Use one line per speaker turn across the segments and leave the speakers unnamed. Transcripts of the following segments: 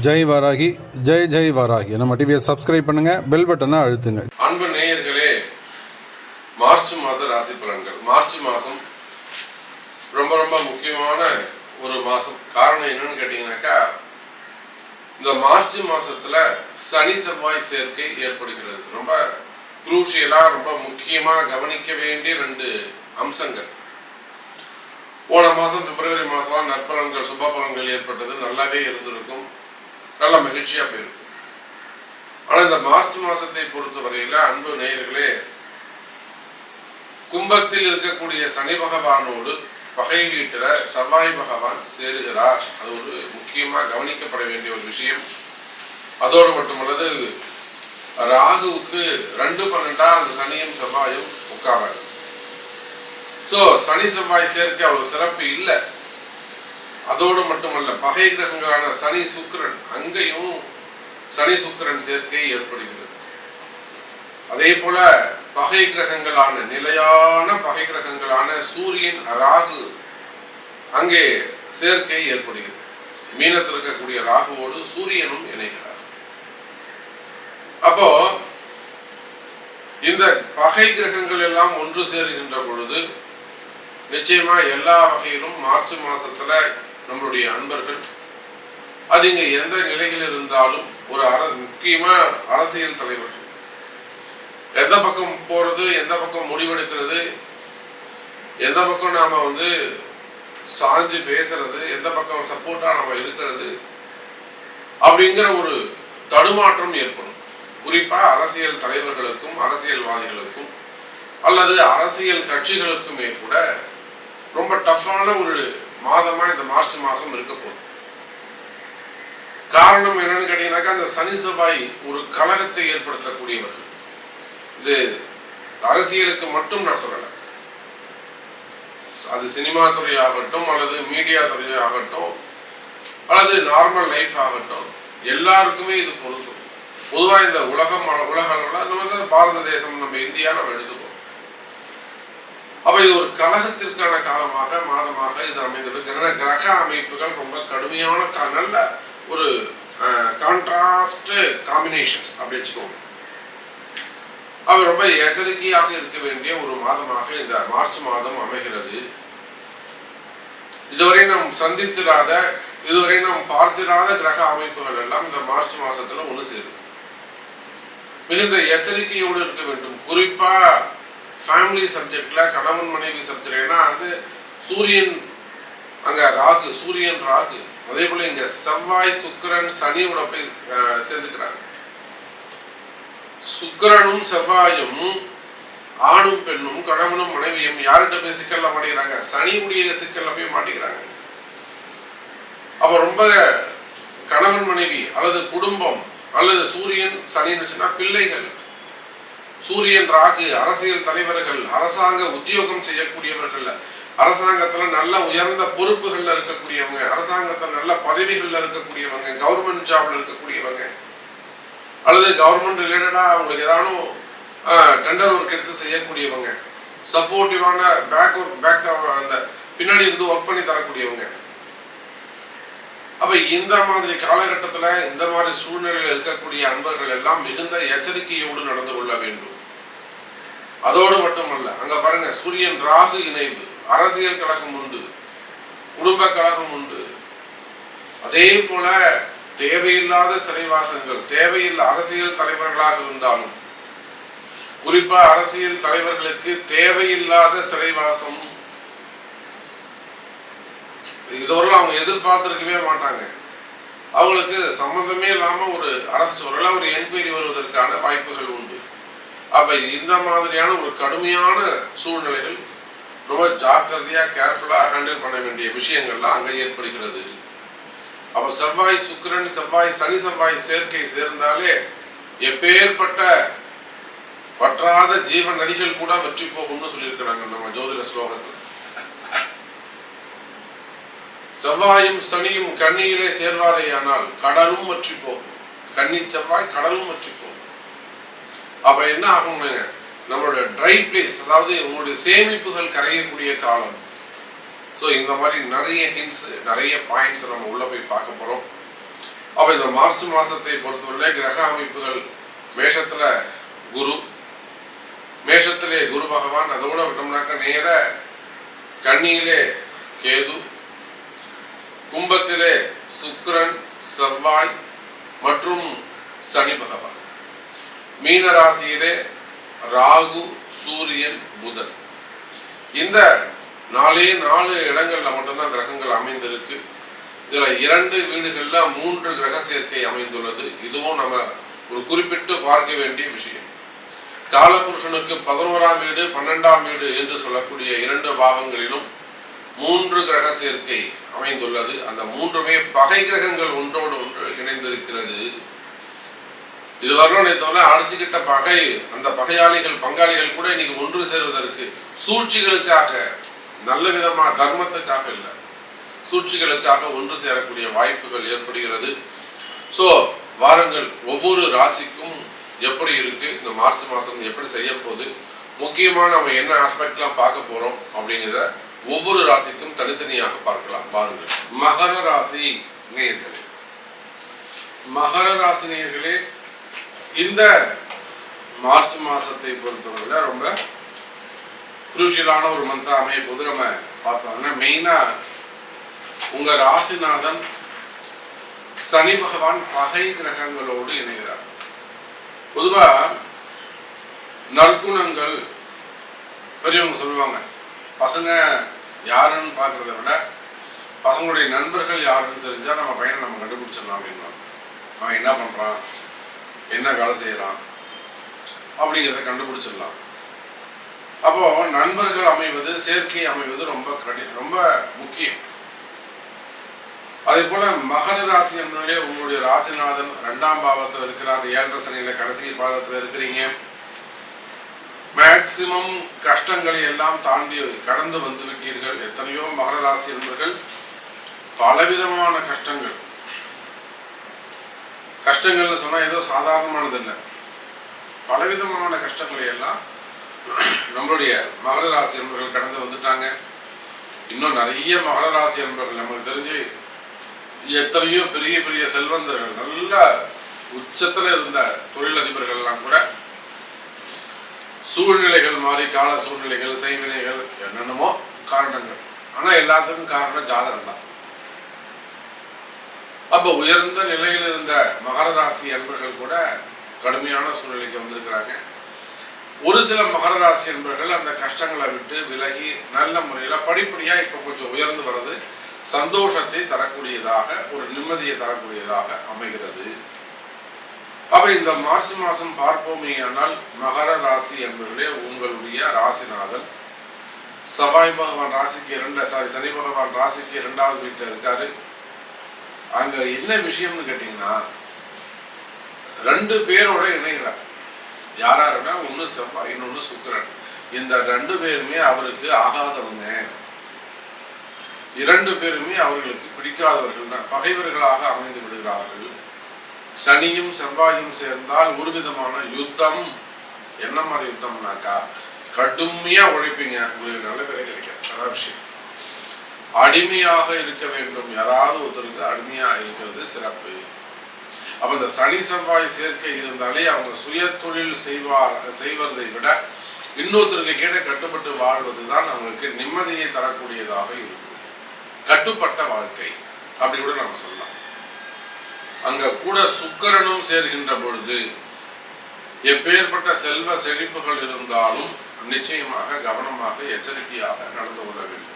ஜெய் வாராகி, ஜெய் ஜெய் வாராகி. நம்ம டிவியை சப்ஸ்கிரைப் பண்ணுங்க, பெல் பட்டனை அழுத்துங்க.
அன்பு நேயர்களே, மார்ச் மாத ராசி பலன்கள். மார்ச் மாதம் ரொம்ப ரொம்ப முக்கியமான ஒரு மாதம். காரணம் என்னன்னு கேட்டீங்கன்னாக்கா, இந்த மார்ச் மாதத்துல சனி செவ்வாய் சேர்க்கை ஏற்படுகிறது. ரொம்ப குரூஷியலாக ரொம்ப முக்கியமாக கவனிக்க வேண்டிய 2 அம்சங்கள். போன மாதம் பிப்ரவரி மாதம் நற்பலன்கள் சுப பலன்கள் ஏற்பட்டது, நல்லாவே இருந்திருக்கும், நல்ல மகிழ்ச்சியாக போயிருக்கும். ஆனால் இந்த மார்ச் மாதத்தை பொறுத்தவரையில் அன்பு நேயர்களே, கும்பத்தில் இருக்கக்கூடிய சனி பகவானோடு பகை வீட்டில் செவ்வாய் பகவான் சேருகிறார். அது ஒரு முக்கியமாக கவனிக்கப்பட வேண்டிய ஒரு விஷயம். அதோடு மட்டுமல்லது, ராகுவுக்கு 2-12 அந்த சனியும் செவ்வாயும் உட்காராங்க. ஸோ சனி செவ்வாய் சேர்க்கை அவ்வளவு சிறப்பு இல்லை. அதோடு மட்டுமல்ல, பகை கிரகங்களான சனி சுக்கிரன், அங்கேயும் சனி சுக்கிரன் சேர்க்கை ஏற்படுகிறது. அதே போல பகை கிரகங்களான நிலையான பகை கிரகங்களான சூரியன் ராகு அங்கே சேர்க்கை ஏற்படுகிறது. மீனத்தில் இருக்கக்கூடிய ராகுவோடு சூரியனும் இணைகிறார். அப்போ இந்த பகை கிரகங்கள் எல்லாம் ஒன்று சேருகின்ற பொழுது நிச்சயமா எல்லா வகையிலும் மார்ச் மாசத்துல நம்மளுடைய அன்பர்கள் அது இங்க எந்த நிலையில் இருந்தாலும் ஒரு முக்கியமா அரசியல் தலைவர்கள் எந்த பக்கம் போறது, எந்த பக்கம் முடிவெடுக்கிறது, எந்த பக்கம் நாம சாஞ்சு பேசுறது, எந்த பக்கம் சப்போர்ட்டா நாம இருக்கிறது அப்படிங்கிற ஒரு தடுமாற்றம் ஏற்படும். குறிப்பா அரசியல் தலைவர்களுக்கும் அரசியல்வாதிகளுக்கும் அல்லது அரசியல் கட்சிகளுக்குமே கூட ரொம்ப டஃப்பான ஒரு மாதமா இந்த மார்ச் மாதம் இருக்க போகுது. காரணம் என்னன்னு கேட்டீங்கன்னாக்கா, அந்த சனி செவ்வாய் ஒரு கலகத்தை ஏற்படுத்தக்கூடியவர்கள். இது அரசியலுக்கு மட்டும் நான் சொல்லலை, அது சினிமா துறை ஆகட்டும் அல்லது மீடியா துறை ஆகட்டும் அல்லது நார்மல் லைஃப் ஆகட்டும், எல்லாருக்குமே இது பொருந்தும். பொதுவாக இந்த உலக அளவில் நம்ம பாரத தேசம், நம்ம இந்தியா நம்ம எடுத்துக்கோம். அப்ப இது ஒரு கலகத்திற்கான காலமாக மாதமாக இது அமைந்திருக்கு. கிரக அமைப்புகள் ரொம்ப கடுமையான நல்ல ஒரு கான்ட்ராஸ்ட் காம்பினேஷன்ஸ் அப்படி வச்சுக்கோங்க. அவர் ரொம்ப எச்சரிக்கையாக இருக்க வேண்டிய ஒரு மாதமாக இந்த மார்ச் மாதம் அமைகிறது. இதுவரை நாம் சந்தித்திராத, இதுவரை நாம் பார்த்திராத கிரக அமைப்புகள் எல்லாம் இந்த மார்ச் மாசத்துல ஒன்று சேரும். மிகுந்த எச்சரிக்கையோடு இருக்க வேண்டும். குறிப்பா ஃபேமிலி சப்ஜெக்ட்ல, கணவன் மனைவி சப்ஜெக்ட்னா சூரியன் அங்க ராகு, சூரியன் ராகு, அதே போல இங்க செவ்வாய் சுக்கிரன் சனியோட போய் சேர்ந்துக்கிறாங்க. சுக்கிரனும் செவ்வாயும் ஆணும் பெண்ணும் கணவனும் மனைவியும் யார்கிட்ட போய் சிக்கல்ல மாட்டிக்கிறாங்க? சனியுடைய சிக்கல்ல போய் மாட்டிக்கிறாங்க. அப்ப ரொம்ப கணவன் மனைவி அல்லது குடும்பம் அல்லது சூரியன் சனின்னு பிள்ளைகள், சூரியன் ராகு அரசியல் தலைவர்கள், அரசாங்க உத்தியோகம் செய்யக்கூடியவர்கள், அரசாங்கத்துல நல்ல உயர்ந்த பொறுப்புகள்ல இருக்கக்கூடியவங்க, அரசாங்கத்துல நல்ல பதவிகள்ல இருக்கக்கூடியவங்க, கவர்மெண்ட் ஜாப்ல இருக்கக்கூடியவங்க அல்லது கவர்மெண்ட் ரிலேட்டடா அவங்களுக்கு ஏதானும் டெண்டர் ஒர்க் எடுத்து செய்யக்கூடியவங்க, சப்போர்ட்டிவான பேக் அந்த பின்னாடி இருந்து ஒர்க் பண்ணி தரக்கூடியவங்க. அப்ப இந்த மாதிரி காலகட்டத்துல இந்த மாதிரி சூழ்நிலையில் இருக்கக்கூடிய அன்பர்கள் எல்லாம் மிகுந்த எச்சரிக்கையோடு நடந்து கொள்ள வேண்டும். அதோடு மட்டுமல்ல, அங்க பாருங்க, சூரியன் ராகு இணைவு, அரசியல் கழகம் உண்டு, குடும்ப கழகம் உண்டு. அதே போல தேவையில்லாத சிறைவாசங்கள், தேவையில்லை அரசியல் தலைவர்களாக இருந்தாலும், குறிப்பா அரசியல் தலைவர்களுக்கு தேவையில்லாத சிறைவாசம் இதோட அவங்க எதிர்பார்த்திருக்கவே மாட்டாங்க. அவங்களுக்கு சம்பந்தமே இல்லாம ஒரு அரெஸ்ட் வரல, ஒரு என்கொயரி வருவதற்கான வாய்ப்புகள் உண்டு. அப்ப இந்த மாதிரியான ஒரு கடுமையான சூழ்நிலைகள் ரொம்ப ஜாக்கிரதையா கேர்ஃபுல்லா ஹேண்டில் பண்ண வேண்டிய விஷயங்கள்லாம் அங்க ஏற்படுகிறது. அப்ப செவ்வாய் சுக்கிரன், செவ்வாய் சனி செவ்வாய் சேர்க்கை சேர்ந்தாலே எப்பேற்பட்ட வற்றாத ஜீவன் நதிகள் கூட வற்றி போகும்னு சொல்லியிருக்கிறாங்க நம்ம ஜோதிட ஸ்லோகத்தில். செவ்வாயும் சனியும் கண்ணியிலே சேர்வாரே ஆனால் கடலும் வற்றி போகும். கன்னி செவ்வாய் கடலும் வற்றி போகும். அப்ப என்ன ஆகும்னு, நம்மளோட ட்ரை பிளேஸ், அதாவது உங்களுடைய சேமிப்புகள் கரையக்கூடிய காலம். ஸோ இந்த மாதிரி நிறைய ஹிண்ட்ஸ், நிறைய பாயிண்ட்ஸ் நம்ம உள்ள போய் பார்க்க போறோம். அப்ப இந்த மார்ச் மாசத்தை பொறுத்தவரை கிரக அமைப்புகள் மேஷத்துல குரு, மேஷத்திலே குரு பகவான், அதோட விட்டோம்னாக்க நேர கன்னியிலே கேது, கும்பத்திலே சுக்கிரன், செவ்வாய் மற்றும் சனி பகவான், மீன ராசியிலே ராகு, சூரியன், புதன். இந்த 4 இடங்கள்ல மட்டும்தான் கிரகங்கள் அமைந்திருக்கு. இதுல 2 வீடுகள்ல 3 கிரக சேர்க்கை அமைந்துள்ளது. இதுவும் நம்ம ஒரு குறிப்பிட்டு பார்க்க வேண்டிய விஷயம். காலபுருஷனுக்கு 11ஆம் வீடு, 12ஆம் வீடு என்று சொல்லக்கூடிய 2 பாவங்களிலும் 3 கிரக சேர்க்கை அமைந்துள்ளது. அந்த 3மே பகை கிரகங்கள் ஒன்றோடு ஒன்று இணைந்திருக்கிறது. இதுவரை தவிர அடிச்சுக்கிட்ட பகை, அந்த பகையாளிகள் பங்காளிகள் கூட இன்னைக்கு ஒன்று சேருவதற்கு சூழ்ச்சிகளுக்காக, நல்ல விதமா தர்மத்துக்காக இல்லை, சூழ்ச்சிகளுக்காக ஒன்று சேரக்கூடிய வாய்ப்புகள் ஏற்படுகிறது. ஸோ வாரங்கள் ஒவ்வொரு ராசிக்கும் எப்படி இருக்கு, இந்த மார்ச் மாதம் எப்படி செய்ய போகுது, முக்கியமாக நம்ம என்ன ஆஸ்பெக்ட்லாம் பார்க்க போறோம் அப்படிங்கிறத ஒவ்வொரு ராசிக்கும் தனித்தனியாக பார்க்கலாம். பாருங்கள். மகர ராசி நேயர்களே, மகர ராசி நேயர்களே, இந்த மார்ச் மாசத்தை பொறுத்தவரை ரொம்ப குரூஷியலான ஒரு மந்தாக அமைய போது நம்ம பார்த்தோம்னா, மெயினா உங்க ராசிநாதன் சனி பகவான் பகை கிரகங்களோடு இணைகிறார். பொதுவா நற்குணங்கள் பெரியவங்க சொல்லுவாங்க, பசங்க யாருன்னு பார்க்கறத விட பசங்களுடைய நண்பர்கள் யாருன்னு தெரிஞ்சா நம்ம பையனை நம்ம கண்டுபிடிச்சிடலாம் அப்படின்னா, அவன் என்ன பண்றான், என்ன வேலை செய்யறான் அப்படிங்கிறத கண்டுபிடிச்சிடலாம். அப்போ நண்பர்கள் அமைவது, சேர்க்கை அமைவது ரொம்ப முக்கியம். அதே போல மகர ராசி என்பதிலே உங்களுடைய ராசிநாதன் 2ஆம் பாவத்தில் இருக்கிறார். 7 சனியில கடைசி பாதத்தில் இருக்கிறீங்க. மேக்சிமம் கஷ்டங்களை எல்லாம் தாண்டி கடந்து வந்து விட்டீர்கள். எத்தனையோ மகர ராசி என்பவர்கள் பலவிதமான கஷ்டங்கள்னு சொன்னா ஏதோ சாதாரணமானது இல்லை. பலவிதமான கஷ்டங்களை எல்லாம் நம்மளுடைய மகர ராசி என்பவர்கள் கடந்து வந்துட்டாங்க. இன்னும் நிறைய மகர ராசி என்பவர்கள் நமக்கு தெரிஞ்சு எத்தனையோ பெரிய பெரிய செல்வந்தர்கள், நல்ல உச்சத்துல இருந்த தொழிலதிபர்கள் எல்லாம் கூட சூழ்நிலைகள் மாறி, கால சூழ்நிலைகள், செய்வினைகள், என்னென்னமோ காரணங்கள், ஆனா எல்லாத்துக்கும் காரணம் ஜாதகம் தான். அப்ப உயர்ந்த நிலையில் இருந்த மகர ராசி என்பவர்கள் கூட கடுமையான சூழ்நிலைக்கு வந்திருக்கிறாங்க. ஒரு சில மகர ராசி என்பவர்கள் அந்த கஷ்டங்களை விட்டு விலகி நல்ல முறையில படிப்படியா இப்ப கொஞ்சம் உயர்ந்து வர்றது சந்தோஷத்தை தரக்கூடியதாக, ஒரு நிம்மதியை தரக்கூடியதாக அமைகிறது. அப்ப இந்த மார்ச் மாதம் பார்ப்போமேயானால், மகர ராசி என்பவர்களே உங்களுடைய ராசிநாதன் செவ்வாய் பகவான் ராசிக்கு சனி பகவான் ராசிக்கு 2ஆவது வீட்டில் இருக்காரு. அங்க என்ன விஷயம்னு கேட்டீங்கன்னா, 2 பேரோட இணைகிறார். யாராருன்னா, ஒன்னு செவ்வாய், இன்னொன்னு சுக்கிரன். இந்த 2 பேருமே அவருக்கு ஆகாதவங்க, 2 பேருமே அவர்களுக்கு பிடிக்காதவர்கள் தான், பகைவர்களாக அமைந்து விடுகிறார்கள். சனியும் செவ்வாயும் சேர்ந்தால் ஒரு விதமான யுத்தம். என்ன மாதிரி யுத்தம்னாக்கா, கடுமையா உழைப்பீங்க, உங்களுக்கு நல்ல பேரை கிடைக்காது. அதான் விஷயம். அடிமையாக இருக்க வேண்டும், யாராவது ஒருத்தருக்கு அடிமையா இருக்கிறது சிறப்பு. அப்ப இந்த சனி செவ்வாய் சேர்க்கை இருந்தாலே அவங்க சுய தொழில் செய்வதை விட இன்னொருத்தருக்கு கீழே கட்டுப்பட்டு வாழ்வதுதான் அவங்களுக்கு நிம்மதியை தரக்கூடியதாக இருக்கும். கட்டுப்பட்ட வாழ்க்கை அப்படி கூட நம்ம சொல்லலாம். அங்க கூட சுக்கிரனும் சேர்கின்ற பொழுது எப்பேற்பட்ட செல்வ செழிப்புகள் இருந்தாலும் நிச்சயமாக கவனமாக எச்சரிக்கையாக நடந்து கொள்ள வேண்டும்.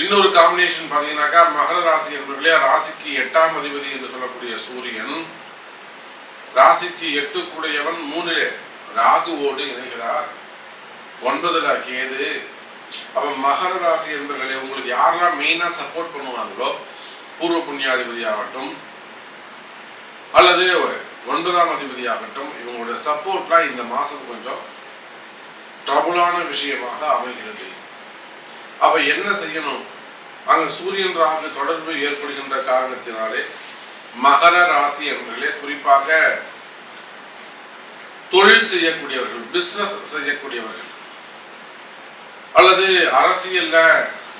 இன்னொரு காம்பினேஷன் பாத்தீங்கன்னாக்கா, மகர ராசி என்பவர்களே ராசிக்கு 8ஆம் அதிபதி என்று சொல்லக்கூடிய சூரியன், ராசிக்கு 8 கூடையவன் 3 ராகுவோடு இணைகிறார். 9ல கேது. அப்ப மகர ராசி என்பவர்களே, உங்களுக்கு யாரெல்லாம் மெயினா சப்போர்ட் பண்ணுவாங்களோ, பூர்வ புண்ணியாதிபதி ஆகட்டும் அல்லது 9ஆம் அதிபதி ஆகட்டும், இவங்களுடைய சப்போர்ட்லாம் இந்த மாசம் கொஞ்சம் ட்ரபுளான விஷயமாக அமைகிறது. அப்ப என்ன செய்யணும்? அங்க சூரியன் ராகு தொடர்பு ஏற்படுகின்ற காரணத்தினாலே மகர ராசி என்பவர்களே, குறிப்பாக தொழில் செய்யக்கூடியவர்கள், பிசினஸ் செய்யக்கூடியவர்கள் அல்லது அரசியல்ல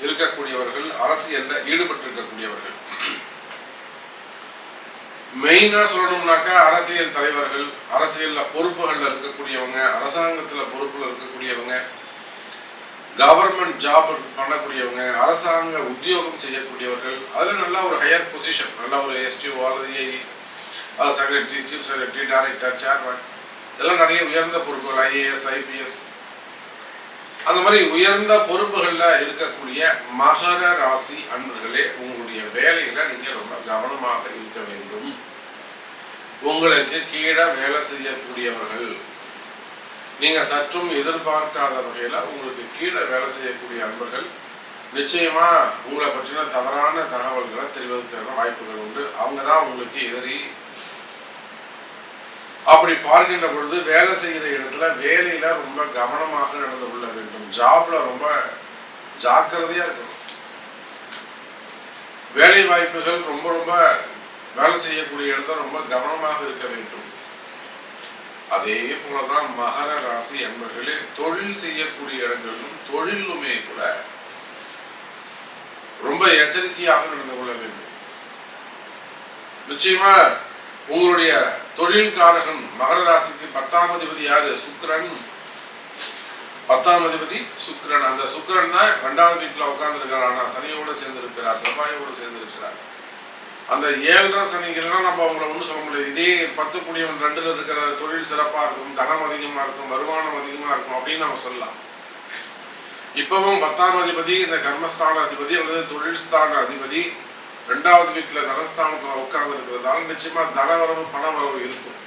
இருக்கக்கூடியவர்கள், அரசியல்ல ஈடுபட்டு இருக்கக்கூடியவர்கள், மெயினா சொல்லணும்னாக்கா அரசியல் தலைவர்கள், அரசியல்ல பொறுப்புகள்ல இருக்கக்கூடியவங்க, அரசாங்கத்துல பொறுப்புல இருக்கக்கூடியவங்க, கவர்மெண்ட் ஜாப் பண்ணக்கூடியவங்க, அரசாங்க உத்தியோகம் செய்யக்கூடியவர்கள், அதுல நல்ல ஒரு ஹையர் பொசிஷன், நல்ல ஒரு எஸ்டிஓ அல்லது AE, secretary, chief secretary, director, chairman, இதெல்லாம் நிறைய உயர்ந்த பொறுப்புகள், ஐஏஎஸ், ஐபிஎஸ், அந்த மாதிரி உயர்ந்த பொறுப்புகள்ல இருக்கக்கூடிய மகர ராசி அன்பர்களே, உங்களுடைய வேலையில நீங்க ரொம்ப கவனமாக இருக்க வேண்டும். உங்களுக்கு கீழே வேலை செய்யக்கூடியவர்கள், நீங்க சற்றும் எதிர்பார்க்காத வகையில உங்களுக்கு கீழே வேலை செய்யக்கூடிய அன்பர்கள் நிச்சயமா உங்களை பற்றின தவறான தகவல்களை தெரிவதற்கான வாய்ப்புகள் உண்டு. அவங்க தான் உங்களுக்கு எதிரி. அப்படி பார்க்கின்ற பொழுது வேலை செய்கிற இடத்துல வேலையில ரொம்ப கவனமாக நடந்து கொள்ள வேண்டும். ஜாப்ல ரொம்ப ஜாக்கிரதையா இருக்கணும். வேலை வாய்ப்புகள் ரொம்ப ரொம்ப வேலை செய்யக்கூடிய இடத்துல ரொம்ப கவனமாக இருக்க வேண்டும். அதே போலதான் மகர ராசி என்பர்களே, தொழில் செய்யக்கூடிய இடங்களிலும் தொழிலுமே கூட ரொம்ப எச்சரிக்கையாக நடந்து கொள்ள வேண்டும். நிச்சயமா உங்களுடைய தொழில்காரகன் மகர ராசிக்கு 10ஆம் அதிபதி யாரு? சுக்கிரன். 10ஆம் அதிபதி சுக்கிரன். அந்த சுக்கிரன் தான் 2வது வீட்டுல உட்கார்ந்து இருக்கிறார். ஆனா சனியோடு சேர்ந்து இருக்கிறார், செவ்வாயோடு சேர்ந்து இருக்கிறார். அந்த 7.5 சனிகள்லாம் நம்ம அவங்கள ஒன்றும் சொல்ல முடியாது. இதே 10 கூடியவன் 2ல் இருக்கிற தொழில் சிறப்பா இருக்கும், தனம் அதிகமா இருக்கும், வருமானம் அதிகமா இருக்கும் அப்படின்னு நம்ம சொல்லலாம். இப்பவும் 10ஆம் அதிபதி இந்த கர்மஸ்தான அதிபதி அல்லது தொழில் ஸ்தான அதிபதி 2வது வீட்டுல தனஸ்தானத்துல உட்கார்ந்து இருக்கிறதால நிச்சயமா தனவரவு பணவரவு இருக்கும்.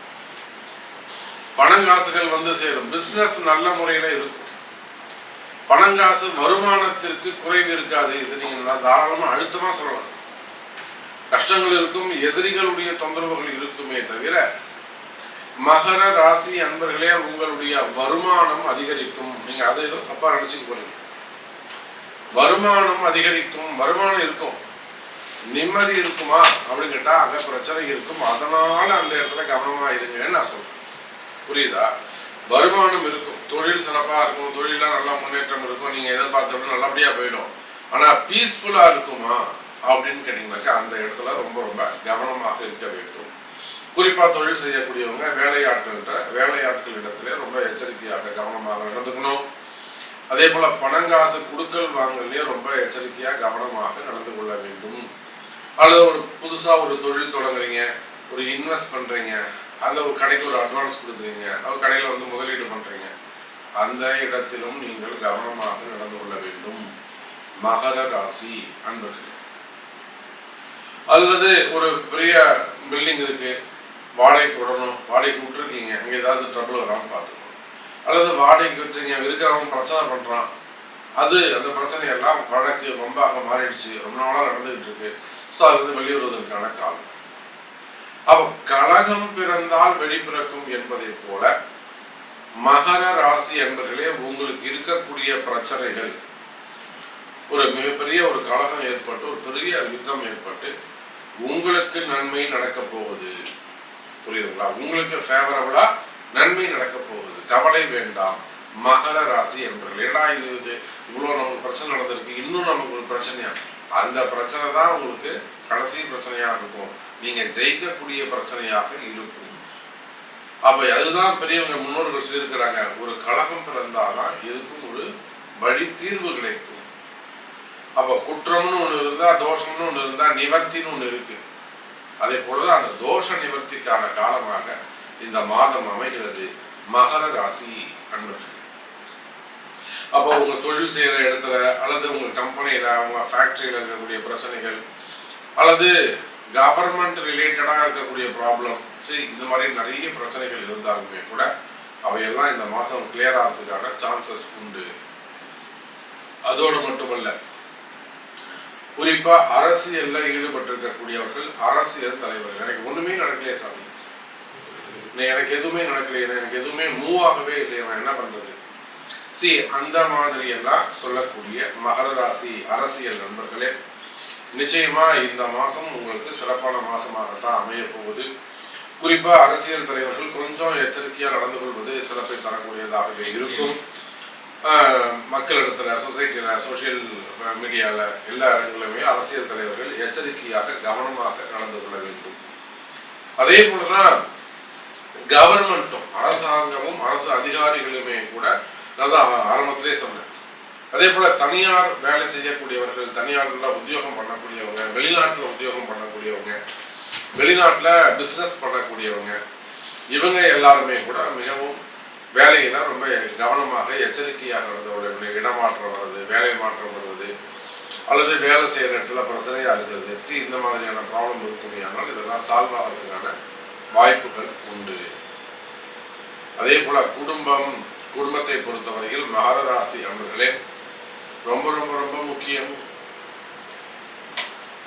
பணங்காசுகள் வந்து சேரும். பிசினஸ் நல்ல முறையில இருக்கும். பணங்காசு வருமானத்திற்கு குறைவு இருக்காது. இது நீங்க தாராளமா அழுத்தமா சொல்லலாம். கஷ்டங்கள் இருக்கும், எதிரிகளுடைய தொந்தரவுகள் இருக்குமே தவிர மகர ராசி அன்பர்களே, உங்களுடைய வருமானம் அதிகரிக்கும். நீங்க அதை ஏதோ தப்பா நினைச்சுக்க போறீங்க. வருமானம் அதிகரிக்கும், வருமானம் இருக்கும். நிம்மதி இருக்குமா அப்படின்னு கேட்டா அங்க பிரச்சனை இருக்கும். அதனால அந்த இடத்துல கவனமா இருங்கன்னு நான் சொல்றேன். புரியுதா? வருமானம் இருக்கும், தொழில் சிறப்பா இருக்கும், தொழில நல்லா முன்னேற்றம் இருக்கும், நீங்க எதிர்பார்த்தோட நல்லபடியா போயிடும். ஆனா பீஸ்ஃபுல்லா இருக்குமா அப்படின்னு கேட்டீங்கன்னாக்கா அந்த இடத்துல ரொம்ப ரொம்ப கவனமாக இருக்க வேண்டும். குறிப்பா தொழில் செய்யக்கூடியவங்க வேலையாட்களிடத்திலே ரொம்ப எச்சரிக்கையாக கவனமாக நடந்துக்கணும். அதே போல பணங்காசு குடுக்கல் வாங்கலையே ரொம்ப எச்சரிக்கையா கவனமாக நடந்து கொள்ள வேண்டும். அல்லது ஒரு புதுசா ஒரு தொழில் தொடங்குறீங்க, ஒரு இன்வெஸ்ட் பண்றீங்க, அந்த ஒரு கடைக்கு ஒரு அட்வான்ஸ் கொடுக்குறீங்க, ஒரு கடையில வந்து முதலீடு பண்றீங்க, அந்த இடத்திலும் நீங்கள் கவனமாக நடந்து கொள்ள வேண்டும் மகர ராசி அன்பர்கள். அல்லது ஒரு பெரிய பில்டிங் இருக்கு, வாடகைக்கு விடணும், வாடகைக்கு விட்டுருக்கீங்க, அங்கே ஏதாவது ட்ரபிள் வராமல் பார்த்துக்கணும். அல்லது வாடகைக்கு விட்டுறீங்க, இருக்கிறவங்க பிரச்சனை பண்ணுறான், அந்த பிரச்சனையெல்லாம் வழக்கு வம்பாக மாறிடுச்சு, ரொம்ப நாளாக நடந்துகிட்டு இருக்கு. ஸோ அதுலேருந்து வெளிவருவதற்கான காலம். அப்போ கலகம் பிறந்தால் வெளிப்பிறக்கும் என்பதை போல மகர ராசி என்பர்களே, உங்களுக்கு இருக்கக்கூடிய பிரச்சனைகள் ஒரு மிகப்பெரிய ஒரு கலகம் ஏற்பட்டு, ஒரு பெரிய யுத்தம் ஏற்பட்டு உங்களுக்கு நன்மை நடக்க போகுது. புரியுதுங்களா? உங்களுக்கு ஃபேவரபிளா நன்மை நடக்க போகுது. கவலை வேண்டாம் மகர ராசி என்பர்கள். ஏன்னா இது இவ்வளோ நமக்கு பிரச்சனை நடந்திருக்கு, இன்னும் நமக்கு ஒரு பிரச்சனையா, அந்த பிரச்சனை தான் உங்களுக்கு கடைசி பிரச்சனையாக இருக்கும். நீங்க ஜெயிக்கக்கூடிய பிரச்சனையாக இருக்கும். அப்ப அதுதான் பெரியவங்க முன்னோர்கள் சொல்லியிருக்கிறாங்க, ஒரு கலகம் பிறந்தாதான் எதுக்கும் ஒரு வழி தீர்வு கிடைக்கும். அப்ப குற்றம்னு ஒண்ணு இருந்தா, தோஷம்னு ஒண்ணு இருந்தா, நிவர்த்தின்னு ஒண்ணு இருக்கு. அதே போலதான் அந்த தோஷ நிவர்த்திக்கான காலமாக இந்த மாதம் அமைகிறது மகர ராசி அன்பர்கள். அப்போ உங்க தொழில் செய்யற இடத்துல அல்லது உங்க கம்பெனியில, உங்க ஃபேக்டரியில இருக்கக்கூடிய பிரச்சனைகள் அல்லது கவர்மெண்ட் ரிலேட்டடா இருக்கக்கூடிய ப்ராப்ளம், சரி இந்த மாதிரி நிறைய பிரச்சனைகள் இருந்தாலுமே கூட அவையெல்லாம் இந்த மாதம் கிளியர் ஆகிறதுக்கான சான்சஸ் உண்டு. அதோடு மட்டுமல்ல, குறிப்பா அரசியல்ல ஈடுபட்டிருக்கக்கூடியவர்கள், அரசியல் தலைவர்கள், எனக்கு ஒண்ணுமே நடக்கலையே சாமி, எனக்கு எதுவுமே நடக்கலையே, எனக்கு எதுவுமே மூவ் ஆகவே இல்லையா, என்ன பண்றது, அந்த மாதிரி எல்லாம் சொல்லக்கூடிய மகர ராசி அரசியல் நண்பர்களே, நிச்சயமா இந்த மாசம் உங்களுக்கு சிறப்பான மாசமாகத்தான் அமைய போகுது. குறிப்பா அரசியல் தலைவர்கள் கொஞ்சம் எச்சரிக்கையா நடந்து கொள்வது சிறப்பை தரக்கூடியதாகவே இருக்கும். மக்களிடத்துல, சொசைட்டியில, சோசியல் மீடியாவில் எல்லா இடங்களிலுமே அரசியல் தலைவர்கள் எச்சரிக்கையாக கவனமாக நடந்து கொள்ள வேண்டும். அதே போலதான் கவர்மெண்ட்டும், அரசாங்கமும் அரசு அதிகாரிகளுமே கூட, நான் தான் ஆரம்பத்திலே சொன்னேன், அதே போல தனியார் வேலை செய்யக்கூடியவர்கள், தனியார்ல உத்தியோகம் பண்ணக்கூடியவங்க, வெளிநாட்டுல உத்தியோகம் பண்ணக்கூடியவங்க, வெளிநாட்டுல பிசினஸ் பண்ணக்கூடியவங்க, இவங்க எல்லாருமே கூட மிகவும் வேலையில ரொம்ப கவனமாக எச்சரிக்கையாக இருந்தவர்களுடைய இடமாற்றம் வருது, வேலை மாற்றம் வருவது, அல்லது வேலை செய்யற இடத்துல பிரச்சனையா இருக்கிறது, இந்த மாதிரியான ப்ராப்ளம் இருக்குமே. ஆனால் இதெல்லாம் சால்வ் ஆகிறதுக்கான வாய்ப்புகள் உண்டு. அதே போல குடும்பத்தை பொறுத்தவரையில் மகர ராசி அன்பர்களே ரொம்ப ரொம்ப ரொம்ப முக்கியம்.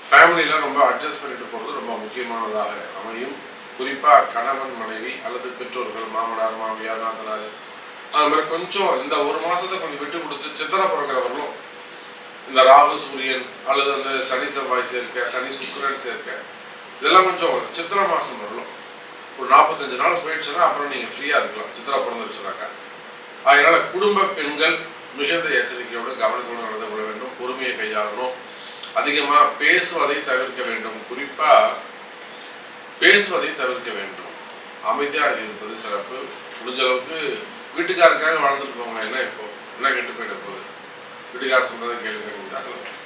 ஃபேமிலியில ரொம்ப அட்ஜஸ்ட் பண்ணிட்டு போறது ரொம்ப முக்கியமானதாக அமையும். குறிப்பா கணவன் மனைவி அல்லது பெற்றோர்கள், மாமனார் மாமியார் நாத்தனார், அது மாதிரி கொஞ்சம் இந்த ஒரு மாசத்தை கொஞ்சம் விட்டு கொடுத்து, சித்திரை பிறக்கிறவர்களும் இந்த ராகு சூரியன் அல்லது அந்த சனி செவ்வாய் சேர்க்க, சனி சுக்கிரன் சேர்க்க, இதெல்லாம் கொஞ்சம் சித்திரை மாசம் வரலாம். ஒரு 45 நாள் போயிடுச்சுன்னா அப்புறம் நீங்க ஃப்ரீயா இருக்கலாம், சித்திரை பிறந்துருச்சுனாக்கா. அதனால குடும்ப பெண்கள் மிகுந்த எச்சரிக்கையோடு கவனத்தோடு நடந்து கொள்ள வேண்டும், பொறுமையை கையாளணும், அதிகமா பேசுவதை தவிர்க்க வேண்டும். குறிப்பா பேசுவதை தவிர்க்க வேண்டும், அமைதியாக இருப்பது சிறப்பு. முடிஞ்ச அளவுக்கு வீட்டுக்காருக்காக வாழ்ந்துட்டு போங்க. என்ன கெட்டு போயிட போகுது, வீட்டுக்காரர் சொல்றதை கேளுங்க,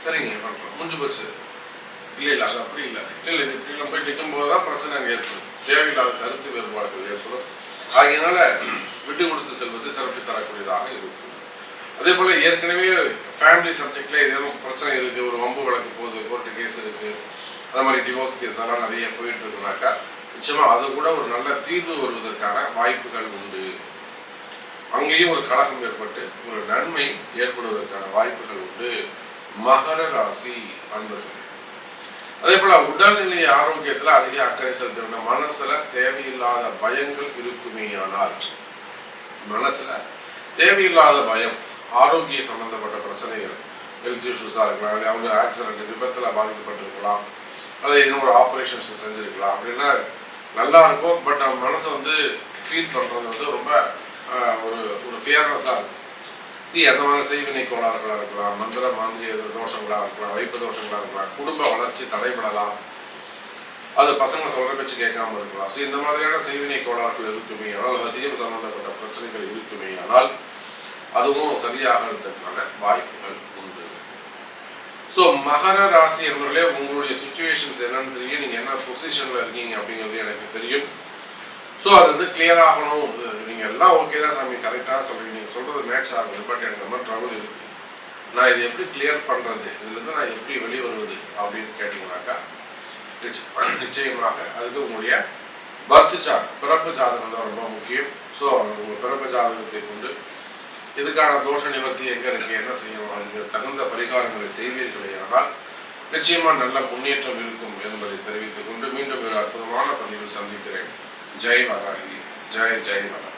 சரிங்க பண்றோம், முடிஞ்சு போச்சு. இல்லை அது அப்படி இல்லை, இல்லை இது இப்படி போய் நிற்கும் போதுதான் பிரச்சனை அங்கே ஏற்படும், தேவையில்லாத கருத்து வேறுபாடுகள் ஏற்படும். ஆகையினால விட்டு கொடுத்து செல்வது சிறப்பு தரக்கூடியதாக இருக்கும். அதே போல ஏற்கனவே ஃபேமிலி சப்ஜெக்ட்ல ஏதேனும் பிரச்சனை இருக்கு, ஒரு வம்பு வழக்கு போகுது, கோர்ட்டு கேஸ் இருக்கு, அது மாதிரி டிவோர்ஸ் கேஸ் எல்லாம் நிறைய போயிட்டு இருக்குனாக்கா நிச்சயமா அது கூட ஒரு நல்ல தீர்வு வருவதற்கான வாய்ப்புகள் உண்டு. அங்கேயும் ஒரு கலகம் ஏற்பட்டு ஒரு நன்மை ஏற்படுவதற்கான வாய்ப்புகள் உண்டு. மகர ராசி அன்பர்கள் அதே போல உடல்நிலை ஆரோக்கியத்துல அதிக அக்கறை செலுத்த வேண்டும். மனசுல தேவையில்லாத பயங்கள் இருக்குமேயானால், மனசுல தேவையில்லாத பயம், ஆரோக்கிய சம்பந்தப்பட்ட பிரச்சனைகள், ஹெல்த் இஷ்யூஸா இருக்கலாம், இல்லை அவங்க ஆக்சிடென்ட் விபத்துல பாதிக்கப்பட்டிருக்கலாம், அல்லது இன்னும் ஒரு ஆப்ரேஷன்ஸ் செஞ்சிருக்கலாம். அப்படின்னா நல்லா இருக்கும், பட் நம்ம மனசை ஃபீல் பண்றது ரொம்ப ஒரு ஃபியர்னஸா இருக்கும். அந்த மாதிரி செய்வினை கோளாறுகளாக இருக்கலாம், மந்திர மாந்திரிய தோஷங்களாக இருக்கலாம், வைப்பு தோஷங்களாக இருக்கலாம், குடும்ப வளர்ச்சி தடைபடலாம், அது பசங்க சொல்ற பேச்சு கேட்காம இருக்கலாம். இந்த மாதிரியான செய்வினை கோளாறுகள் இருக்குமே ஆனால், வசியம் சம்பந்தப்பட்ட பிரச்சனைகள் இருக்குமே ஆனால் அதுவும் சரியாகிறதுக்கான வாய்ப்புகள் உண்டு. ஸோ மகர ராசி என்பவர்களே, உங்களுடைய சுச்சுவேஷன்ஸ் என்னன்னு தெரியும், நீங்க என்ன பொசிஷன்ல இருக்கீங்க அப்படிங்கிறது எனக்கு தெரியும். ஸோ அது கிளியர் ஆகணும். நீங்கள் எல்லாம் ஓகே தான் சாமி, கரெக்டாக சொல்கிறீங்க, நீங்கள் சொல்கிறது மேட்ச் ஆகுது, பட் எனக்கு ரொம்ப ட்ரபிள் இருக்குது, நான் இதை எப்படி கிளியர் பண்ணுறது, இதுலேருந்து நான் எப்படி வெளியே வருவது அப்படின்னு கேட்டிங்கனாக்கா நிச்சயமாக அதுக்கு உங்களுடைய பர்த் சார்ட், பிறப்பு ஜாதகம் தான் ரொம்ப முக்கியம். ஸோ உங்கள் பிறப்பு ஜாதகத்தை கொண்டு இதுக்கான தோஷ நிவர்த்தி எங்கே இருக்குது, என்ன செய்யணும், அதுக்கு தகுந்த பரிகாரங்களை செய்வீர்களே ஆனால் நிச்சயமாக நல்ல முன்னேற்றம் இருக்கும் என்பதை தெரிவித்துக் கொண்டு மீண்டும் ஒரு அற்புதமான பதிவில் சந்திக்கிறேன். ஜெய் வாராகி, ஜெய் ஜெய் வாராகி.